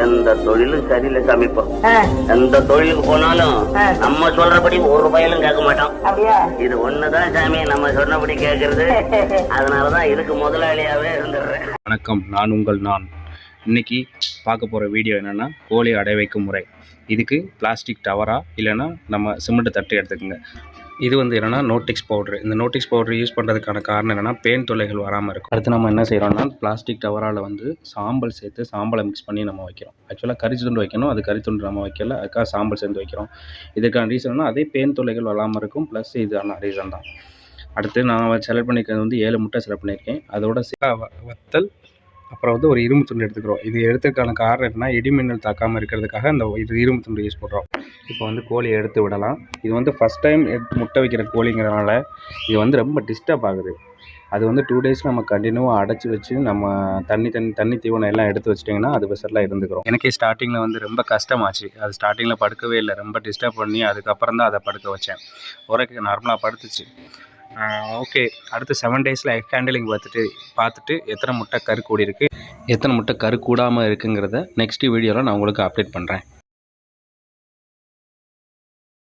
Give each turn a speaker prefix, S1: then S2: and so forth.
S1: எந்த தொழிலும் சரியில்லை சாமி. இப்போ எந்த தொழிலுக்கு போனாலும் நம்ம சொல்றபடி ஒரு பயலும் கேட்க மாட்டோம். இது ஒண்ணுதான் சாமி நம்ம சொன்னபடி கேட்கறது. அதனாலதான் இதுக்கு முதலாளியாவே இருந்துடுறேன்.
S2: வணக்கம், நான் உங்கள் இன்னைக்கு பார்க்க போகிற வீடியோ என்னென்னா கோழி அடை வைக்கும் முறை. இதுக்கு பிளாஸ்டிக் டவரா இல்லைன்னா நம்ம சிமெண்ட் தட்டு எடுத்துக்கோங்க. இது வந்து என்னென்னா நோட்டிக்ஸ் பவுட்ரு. இந்த நோட்டிக்ஸ் பவுட்ரு யூஸ் பண்ணுறதுக்கான காரணம் என்னென்னா பேன் தொல்லைகள் வராமல் இருக்கும். அடுத்து நம்ம என்ன செய்கிறோம்னா பிளாஸ்டிக் டவரால் வந்து சாம்பல் சேர்த்து சாம்பலை மிக்ஸ் பண்ணி நம்ம வைக்கிறோம். ஆக்சுவலாக கறி துண்டு வைக்கணும், அது கறி துண்டு நம்ம வைக்கல, அதுக்காக சாம்பல் சேர்ந்து வைக்கிறோம். இதுக்கான ரீசன்னா அதே பேன் தொல்லைகள் வராமல் இருக்கும், ப்ளஸ் இதுக்கான ரீசன் தான். அடுத்து நான் செலக்ட் பண்ணிக்கிறது வந்து 7 முட்டை செலக்ட் பண்ணியிருக்கேன். அதோட வத்தல், அப்புறம் வந்து ஒரு இரும்பு துண்டு எடுத்துக்கிறோம். இது எடுத்துக்கான காரணம் என்னன்னா இடிமின்னல் தாக்காமல் இருக்கிறதுக்காக அந்த இரும்பு துண்டு யூஸ் பண்ணுறோம். இப்போ வந்து கோழியை எடுத்து விடலாம். இது வந்து ஃபஸ்ட் டைம் முட்டை வைக்கிற கோழிங்கிறனால இது வந்து ரொம்ப டிஸ்டர்ப் ஆகுது. அது வந்து 2 days நம்ம கண்டினியூவாக அடைச்சி வச்சு நம்ம தண்ணி தீவனம் எல்லாம் எடுத்து வச்சிட்டிங்கன்னா அது பெசரெலாம் இருந்துக்கிறோம். எனக்கே ஸ்டார்டிங்கில் வந்து ரொம்ப கஷ்டமாச்சு. அது ஸ்டார்டிங்கில் படுக்கவே இல்லை, ரொம்ப டிஸ்டர்ப் பண்ணி அதுக்கப்புறம் தான் அதை படுக்க வச்சேன். உரைக்கு நார்மலாக படுத்துச்சு. ஓகே, அடுத்து 7 days எக் ஹேண்டிலிங் பார்த்துட்டு எத்தனை முட்டை கரு கூடி இருக்குது, எத்தனை முட்டை கரு கூடாமல் இருக்குங்கிறத நெக்ஸ்ட் வீடியோவில் நான் உங்களுக்கு அப்டேட் பண்ணுறேன்.